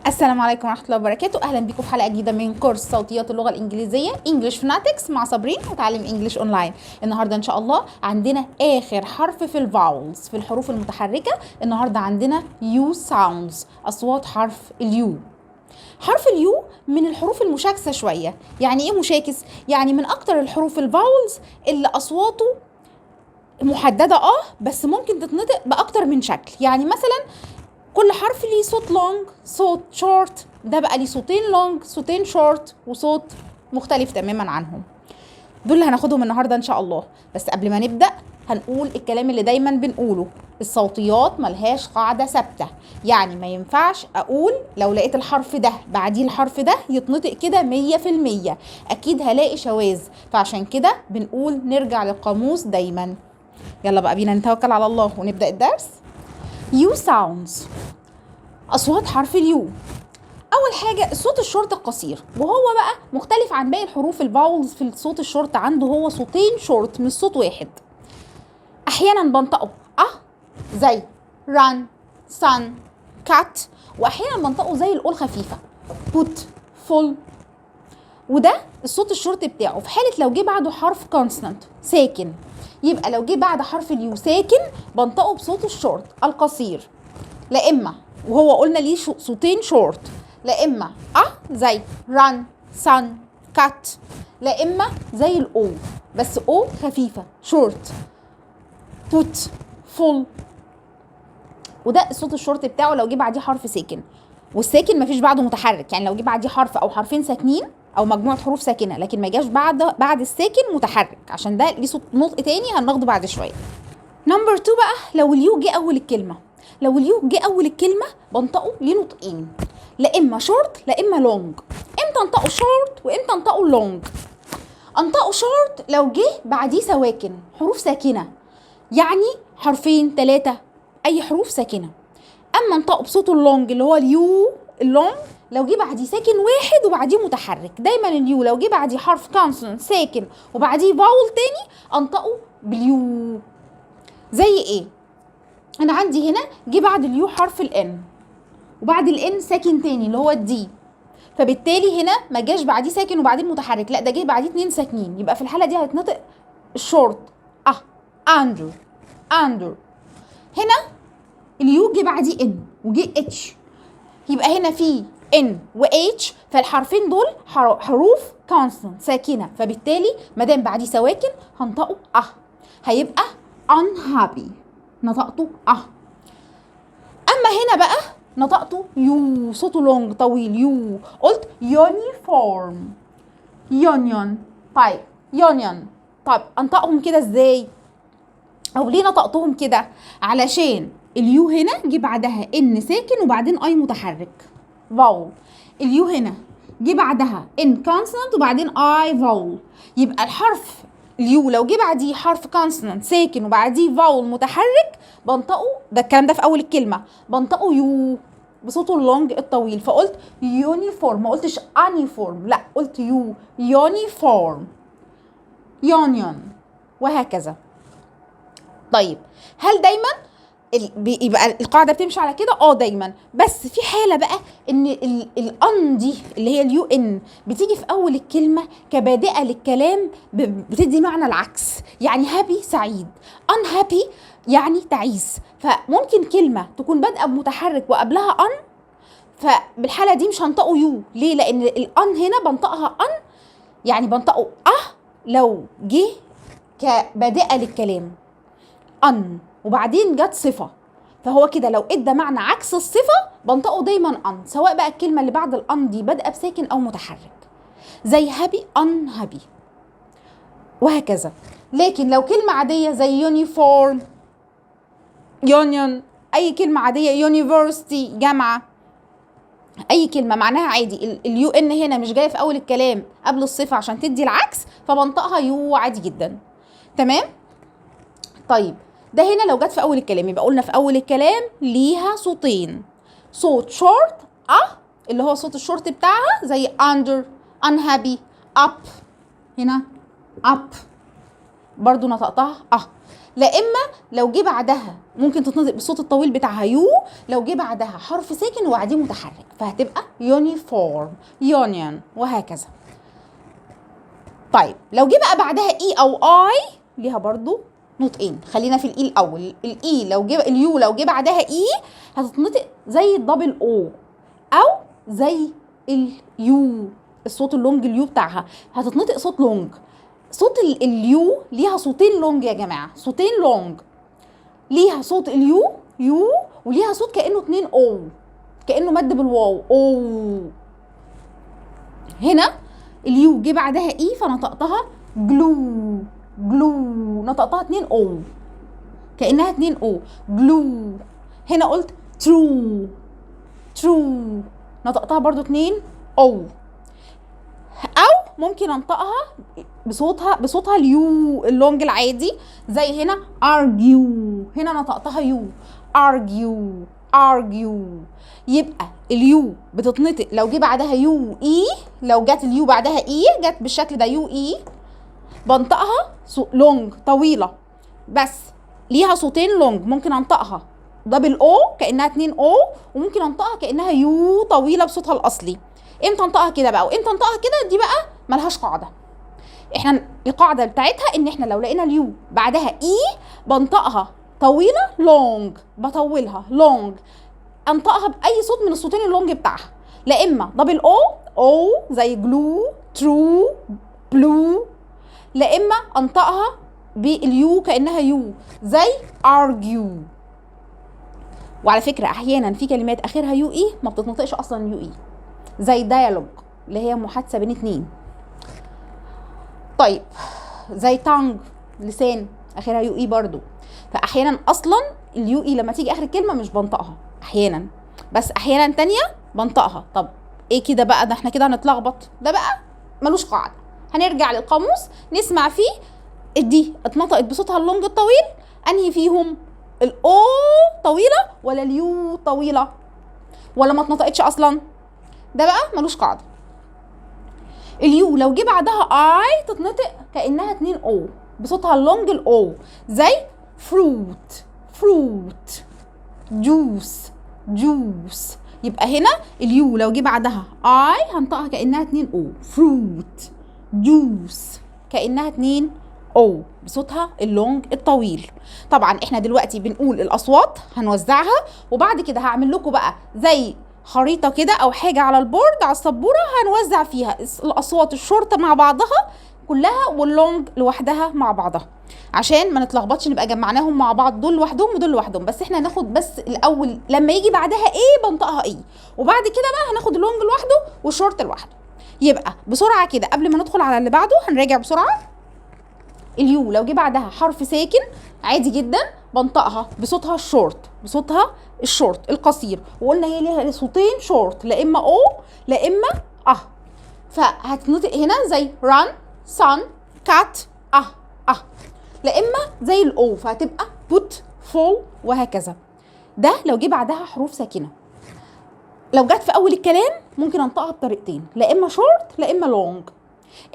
السلام عليكم ورحمة الله وبركاته. أهلا بكم في حلقة جديدة من كورس صوتيات اللغة الإنجليزية English Phonetics مع صابرين وتعلم إنجليش أونلاين. النهاردة إن شاء الله عندنا آخر حرف في الفاولز، في الحروف المتحركة. النهاردة عندنا يو ساوندز، أصوات حرف اليو. حرف اليو من الحروف المشاكسة شوية. يعني إيه مشاكس؟ يعني من أكتر الحروف الفاولز اللي أصواته محددة بس ممكن تتنطق بأكتر من شكل. يعني مثلا كل حرف ليه صوت لونج، صوت شورت، ده بقى ليه صوتين لونج، صوتين شورت، وصوت مختلف تماما عنهم. دول اللي هناخدهم النهارده ان شاء الله. بس قبل ما نبدا هنقول الكلام اللي دايما بنقوله: الصوتيات ملهاش قاعده ثابته. يعني ما ينفعش اقول لو لقيت الحرف ده بعديه الحرف ده يتنطق كده 100%، اكيد هلاقي شواذ. فعشان كده بنقول نرجع للقاموس دايما. يلا بقى بينا نتوكل على الله ونبدا الدرس. يو ساوندز، أصوات حرف اليو. أول حاجة الصوت الشورت القصير، وهو بقى مختلف عن باقي الحروف الفاولز. في الصوت الشورت عنده هو صوتين شورت من صوت واحد. أحيانا بنطقه زي run sun cat، وأحيانا بنطقه زي الأو الخفيفة put full. وده الصوت الشورت بتاعه في حالة لو جه بعده حرف كونستانت ساكن. يبقى لو جه بعد حرف اليو ساكن بنطقه بصوت الشورت القصير. لا اما وهو قلنا ليه صوتين شورت، لا اما زي run sun cut، لا اما زي الاو بس او خفيفه شورت put full. وده الصوت الشورت بتاعه لو جه بعديه حرف ساكن. والساكن مفيش بعده متحرك، يعني لو جه بعديه حرف او حرفين ساكنين او مجموعه حروف ساكنه لكن ما جاش بعد الساكن متحرك، عشان ده ليه صوت نطق تاني هناخده بعد شويه. نمبر 2 بقى لو اليو جه اول الكلمه. لو اليو جه اول الكلمه بنطقه ليه نطقين، لا اما شورت لا اما لونج. امتى انطقه شورت وامتى انطقه لونج؟ انطقه شورت لو جه بعديه سواكن، حروف ساكنه، يعني حرفين 3، اي حروف ساكنه. اما انطقه بصوته اللونج اللي هو اليو اللونج لو جه بعديه ساكن واحد وبعديه متحرك. دايما اليو لو جه بعديه حرف كونسونانت ساكن وبعديه فاول تاني انطقه باليو. زي ايه؟ انا عندي هنا جه بعد اليو حرف الان وبعد الان ساكن تاني اللي هو الدي، فبالتالي هنا ما جاش بعديه ساكن وبعدين متحرك، لا ده جه بعديه 2 ساكنين. يبقى في الحاله دي هيتنطق الشورت اندر اندر. هنا اليو جه بعديه ان وجه اتش، يبقى هنا في ان واتش، فالحرفين دول حروف كونستانت ساكنه، فبالتالي ما دام بعديه سواكن هنطقه هيبقى unhappy، نطقته اما هنا بقى نطقته يو، صوته لونج طويل يو. قلت يونيفورم يونيون. طيب يونيون، طيب انطقهم كده ازاي او ليه نطقتهم كده؟ علشان اليو هنا جه بعدها ان ساكن وبعدين اي متحرك فاول. اليو هنا جه بعدها ان كونسونانت وبعدين اي فاول، يبقى الحرف اليو لو جه بعديه حرف كونسونانت ساكن وبعديه فاول متحرك بنطقه، ده الكلام ده في اول الكلمه، بنطقه يو بصوته اللونج الطويل. فقلت يونيفورم، ما قلتش انيفورم، لا قلت يو يونيفورم يونيون وهكذا. طيب هل دايما يبقى القاعده بتمشي على كده؟ دايما، بس في حاله بقى ان الان دي اللي هي اليو ان بتيجي في اول الكلمه كبادئه للكلام، بتدي معنى العكس. يعني هابي سعيد، ان هابي يعني تعيس. فممكن كلمه تكون بادئه بمتحرك وقبلها ان، فبالحاله دي مش هنطقه يو. ليه؟ لان الان هنا بنطقها ان، يعني بنطقه لو جه كبادئه للكلام ان وبعدين جت صفه، فهو كده لو ادى معنى عكس الصفه بنطقه دايما ان، سواء بقى الكلمه اللي بعد الان دي بادئه بساكن او متحرك، زي هابي ان هابي وهكذا. لكن لو كلمه عاديه زي يونيفورم يونيون، اي كلمه عاديه، يونيفرسيتي جامعه، اي كلمه معناها عادي، اليو ان هنا مش جايه في اول الكلام قبل الصفه عشان تدي العكس، فبنطقها يو عادي جدا. تمام؟ طيب ده هنا لو جت في اول الكلام، يبقى قلنا في اول الكلام ليها صوتين، صوت شورت اللي هو صوت الشورت بتاعها زي under unhappy up، هنا up برضو نطقتها لا اما لو جه بعدها ممكن تتنطق بالصوت الطويل بتاعها يو، لو جه بعدها حرف ساكن وبعديه متحرك فهتبقى يونيفورم، يونيون، وهكذا. طيب لو جه بقى بعدها اي او اي ليها برضو نطقين. خلينا في الاي الاول. الاي لو جه، اليو لو جه بعدها اي هتتنطق زي الدبل او زي اليو، الصوت اللونج اليو بتاعها هتتنطق صوت لونج. صوت اليو ليها صوتين لونج يا جماعه، صوتين لونج. ليها صوت اليو يو، وليها صوت كانه 2 او، كانه مد بالواو او. هنا اليو جه بعدها اي فنطقتها جلو، جلو، نطقتها 2 او كانها 2 او، جلو. هنا قلت ترو، ترو، نطقتها برضو 2 او. او ممكن انطقها بصوتها اليو اللونج العادي، زي هنا argue، هنا نطقتها يو argue، argue. يبقى اليو بتتنطق لو جه بعدها يو اي، لو جت اليو بعدها اي جت بالشكل ده يو اي بنطقها لونج طويله، بس ليها صوتين لونج. ممكن انطقها دبل او كانها 2 او، وممكن انطقها كانها يو طويله بصوتها الاصلي. امتى انطقها كده بقى وامتى انطقها كده دي بقى ملهاش قاعده. احنا القاعده بتاعتها ان احنا لو لقينا اليو بعدها اي بنطقها طويله لونج، بطولها لونج، انطقها باي صوت من الصوتين اللونج بتاعها، لا اما دبل او زي جلو، ترو، بلو، لا اما انطقها باليو كانها يو زي argue. وعلى فكره احيانا في كلمات اخرها يو اي ما بتتنطقش اصلا يو اي، زي ديالوج اللي هي محادثه بين اتنين. طيب زي تانج، لسان، اخرها يو اي برضو. فاحيانا اصلا اليو اي لما تيجي اخر الكلمه مش بنطقها احيانا، بس احيانا تانية بنطقها. طب ايه كده بقى؟ ده احنا كده هنتلخبط، ده بقى ملوش قاعده. هنرجع للقاموس نسمع فيه دي اتنطقت بصوتها اللونج الطويل انهي فيهم، الاو طويله ولا اليو طويله ولا ما اتنطقتش اصلا؟ ده بقى ملوش قاعده. اليو لو جه بعدها اي تتنطق كانها 2 او بصوتها اللونج الاو، زي فروت، فروت، جوس، جوس. يبقى هنا اليو لو جه بعدها اي هنطقها كانها 2 او، فروت، جوس، كانها 2 او بصوتها اللونج الطويل. طبعا احنا دلوقتي بنقول الاصوات هنوزعها، وبعد كده هعمل لكم بقى زي خريطه كده او حاجه على البورد على السبوره هنوزع فيها الاصوات الشورت مع بعضها كلها واللونج لوحدها مع بعضها، عشان ما نتلخبطش نبقى جمعناهم مع بعض دول لوحدهم ودول لوحدهم. بس احنا هناخد بس الاول لما يجي بعدها ايه بنطقها ايه، وبعد كده بقى هناخد اللونج لوحده والشورت لوحده. يبقى بسرعه كده قبل ما ندخل على اللي بعده هنراجع بسرعه. اليو لو جه بعدها حرف ساكن عادي جدا بنطقها بصوتها الشورت، بصوتها الشورت القصير، وقلنا هي ليها صوتين شورت، لا اما او لا اما فهتنطق هنا زي run، sun، cat، لا اما زي الاو فهتبقى put، fall، وهكذا. ده لو جه بعدها حروف ساكنه. لو جت في اول الكلام ممكن انطقها بطريقتين، لا اما شورت لا اما لونج.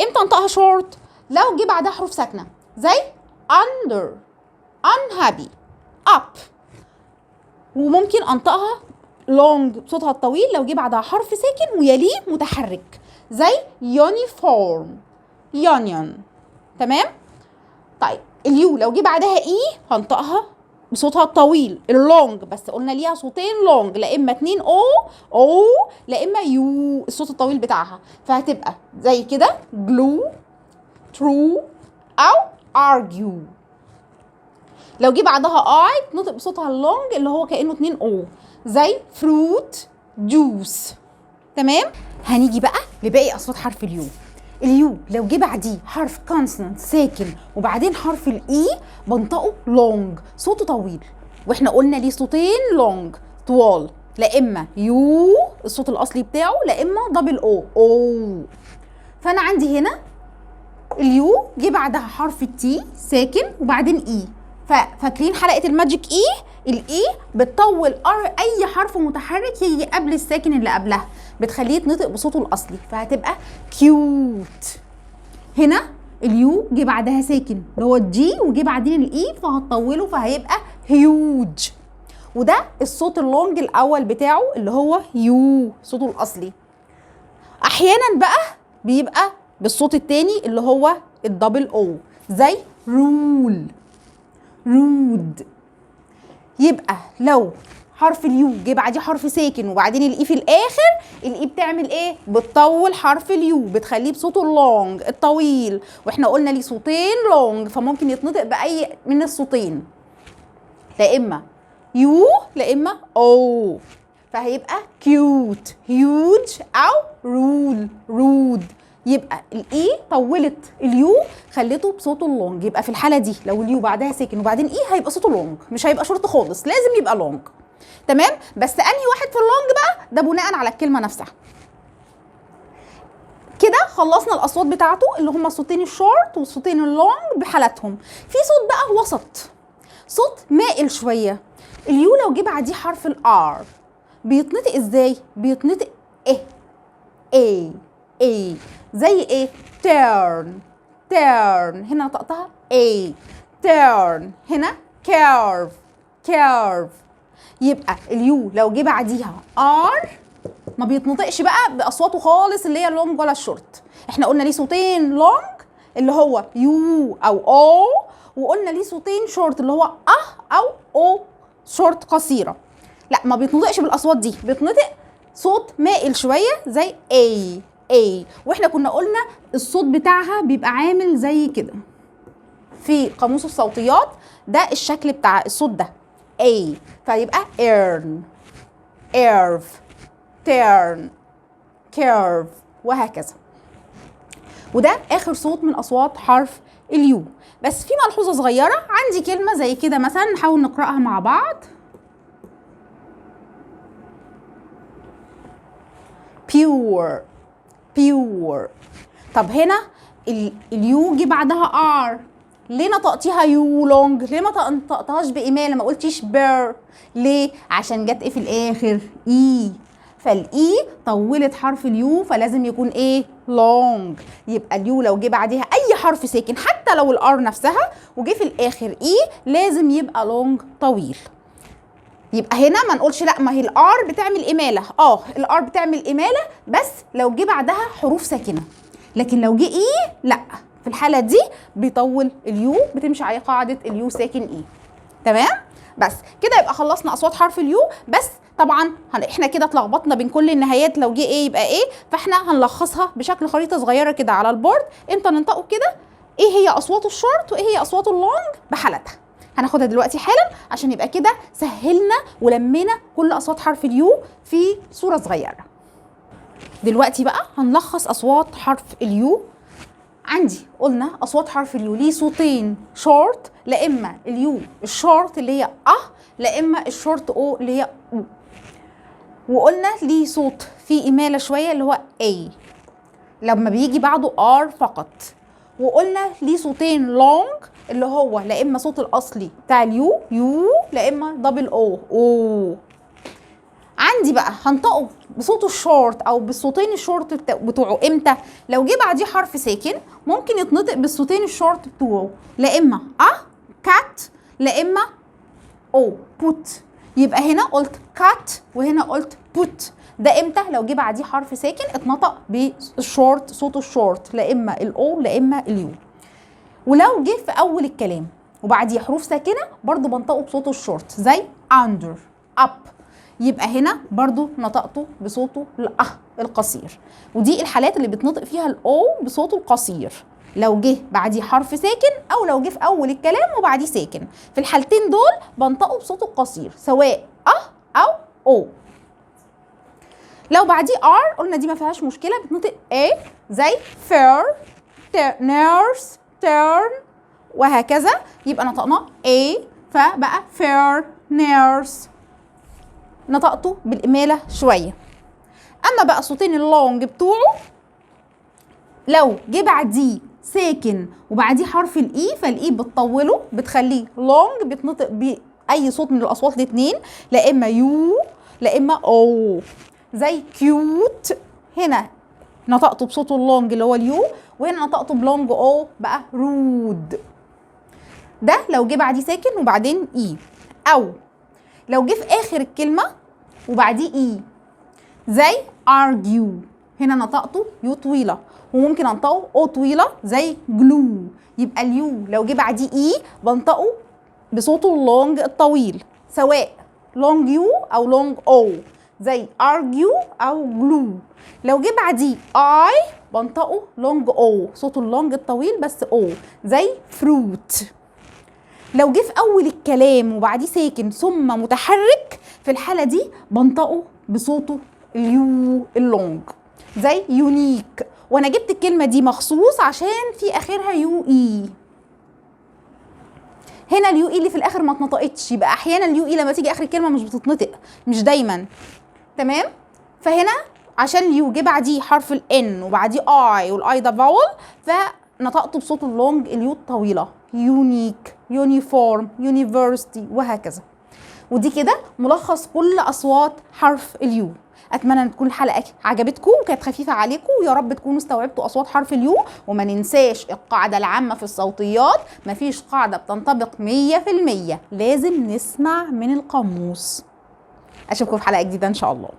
امتى انطقها شورت؟ لو جه بعدها حروف ساكنه زي under، unhappy، up. وممكن انطقها لونج بصوتها الطويل لو جه بعدها حرف ساكن ويليه متحرك زي uniform، union. تمام؟ طيب اليو لو جه بعدها اي هنطقها بصوتها الطويل اللونج، بس قلنا ليها صوتين لونج، لا اما 2 او لا اما يو الصوت الطويل بتاعها، فهتبقى زي كده glue، true، او argue. لو جه بعدها اي تنطق بصوتها اللونج اللي هو كانه 2 او زي fruit، juice. تمام؟ هنيجي بقى لباقي اصوات حرف اليو. اليو لو جه بعديه حرف كونسونانت ساكن وبعدين حرف الاي بنطقه لونج، صوته طويل، واحنا قلنا ليه صوتين لونج طوال، لا اما يو الصوت الاصلي بتاعه لا اما دبل او. فانا عندي هنا اليو جه بعدها حرف التي ساكن وبعدين اي، فاكرين حلقه الماجيك اي؟ الاي بتطول اي حرف متحرك يجي قبل الساكن اللي قبلها بتخليه يتنطق بصوته الاصلي، فهتبقى كيوت. هنا اليو جه بعدها ساكن اللي هو الجي وجه بعدين الاي فهتطوله فهيبقى هيوج. وده الصوت اللونج الاول بتاعه اللي هو يو، صوته الاصلي. احيانا بقى بيبقى بالصوت التاني اللي هو الدبل او، زي رول، رود. يبقى لو حرف اليو جه بعديه حرف ساكن وبعدين الاي في الاخر، الاي بتعمل ايه؟ بتطول حرف اليو، بتخليه بصوته اللونج الطويل. واحنا قلنا ليه صوتين لونج فممكن يتنطق باي من الصوتين، لا اما يو لا اما او، فهيبقى كيوت، هيوج، او رول، رود. يبقى الاي طولت اليو خليته بصوته اللونج. يبقى في الحاله دي لو اليو بعدها ساكن وبعدين اي هيبقى صوته لونج، مش هيبقى شورت خالص، لازم يبقى لونج. تمام؟ بس انهي واحد في اللونج بقى ده بناء على الكلمه نفسها. كده خلصنا الاصوات بتاعته اللي هم الصوتين الشورت والصوتين اللونج بحالاتهم. في صوت بقى وسط، صوت مائل شويه. اليو لو جه بعديه حرف الار بيتنطق ازاي؟ بيتنطق ايه ايه، زي ايه؟ turn، turn هنا نطقتها ايه، turn هنا curve، curve. يبقى اليو لو جه بعديها ار ما بيتنطقش بقى باصواته خالص اللي هي اللونج ولا الشورت. احنا قلنا ليه صوتين لونج اللي هو يو او او، وقلنا ليه صوتين شورت اللي هو او او شورت قصيره. لا ما بيتنطقش بالاصوات دي، بيتنطق صوت مائل شويه زي اي. واحنا كنا قلنا الصوت بتاعها بيبقى عامل زي كده في قاموس الصوتيات، ده الشكل بتاع الصوت ده اي، فيبقى earn، earth، turn، curve، وهكذا. وده اخر صوت من اصوات حرف اليو. بس في ملحوظه صغيره، عندي كلمه زي كده مثلا نحاول نقراها مع بعض. pure، pure. طب هنا اليو جه بعدها ار، ليه نطقتيها يو لونج؟ ليه ما نطقتهاش بإمالة ما قلتيش بير؟ ليه؟ عشان جت ايه في الاخر؟ اي، فالاي طولت حرف اليو فلازم يكون ايه؟ لونج. يبقى اليو لو جه بعدها اي حرف ساكن حتى لو الار نفسها وجه في الاخر اي لازم يبقى لونج طويل. يبقى هنا ما نقولش لا ما هي الار بتعمل اماله، الار بتعمل اماله بس لو جه بعدها حروف ساكنه، لكن لو جه اي لا، في الحاله دي بيطول اليو، بتمشي على قاعده اليو ساكن اي. تمام؟ بس كده يبقى خلصنا اصوات حرف اليو. بس طبعا احنا كده اتلخبطنا بين كل النهايات، لو جه ايه يبقى ايه، فاحنا هنلخصها بشكل خريطه صغيره كده على البورد امتى ننطقه كده، ايه هي اصوات الشورت وايه هي اصوات اللونج بحالتها. هناخدها دلوقتي حالا عشان يبقى كده سهلنا ولمينا كل اصوات حرف اليو في صوره صغيره. دلوقتي بقى هنلخص اصوات حرف اليو. عندي قلنا اصوات حرف اليو ليه صوتين شورت، لا اما اليو الشورت اللي هي لا اما الشورت او اللي هي او. وقلنا ليه صوت فيه اماله شويه اللي هو اي لما بيجي بعده ار فقط. وقلنا ليه صوتين لونج اللي هو لا اما صوت الاصلي بتاع اليو يو لا اما دبل او. عندي بقى هنطقه بصوته الشورت او بالصوتين الشورت بتوعه امتى؟ لو جه بعديه حرف ساكن ممكن يتنطق بالصوتين الشورت بتوعه لا اما كات لا اما او بوت. يبقى هنا قلت كات وهنا قلت بوت. ده امتى؟ لو جه بعديه حرف ساكن اتنطق بالشورت، صوته الشورت لا اما الاو لا اما اليو. ولو جه في اول الكلام وبعديه حروف ساكنه برضو بنطقه بصوته الشورت زي under، up. يبقى هنا برضو نطقته بصوته القصير. ودي الحالات اللي بتنطق فيها الاو بصوته القصير، لو جه بعديه حرف ساكن او لو جه في اول الكلام وبعديه ساكن. في الحالتين دول بنطقه بصوته القصير سواء او او. لو بعديه ار قلنا دي ما فيهاش مشكله، بتنطق ايه زي fair، nurse، turn، وهكذا. يبقى نطقناه A فبقى fair nurse، نطقته بالإمالة شوية. أما بقى صوتين اللونج بتوعه لو جه بعديه ساكن وبعديه حرف الإي فالإي بتطوله بتخليه لونج، بتنطق بأي صوت من الأصوات الاتنين لا إما يو لا إما أو، زي كيوت. هنا نطقته بصوته اللونج اللي هو اليو، وهنا نطقته بلونج او بقى رود. ده لو جه بعديه ساكن وبعدين اي، او لو جه في اخر الكلمه وبعديه اي زي argue، هنا نطقته يو طويله، وممكن انطقه او طويله زي جلو. يبقى اليو لو جه بعديه اي بنطقه بصوته اللونج الطويل، سواء لونج يو او لونج او زي argue او glue. لو جه بعديه اي بنطقه لونج او، صوته اللونج الطويل بس او زي fruit. لو جه في اول الكلام وبعديه ساكن ثم متحرك، في الحاله دي بنطقه بصوته اليو اللونج زي يونيك. وانا جبت الكلمه دي مخصوص عشان في اخرها يو اي. هنا اليو اي اللي في الاخر ما اتنطقتش، يبقى احيانا اليو اي لما تيجي اخر الكلمه مش بتتنطق، مش دايما. تمام؟ فهنا عشان اليو جه بعديه حرف الان وبعديه اي، والاي ده فاول، فنطقته بصوت اللونج اليو الطويله، يونيك، يونيفورم، يونيفرستي، وهكذا. ودي كده ملخص كل اصوات حرف اليو. اتمنى ان تكون الحلقه عجبتكم وكانت خفيفه عليكم، ويا رب تكونوا استوعبتوا اصوات حرف اليو. وما ننساش القاعده العامه في الصوتيات، مفيش قاعده بتنطبق 100%، لازم نسمع من القاموس. اشوفكم في حلقه جديده ان شاء الله.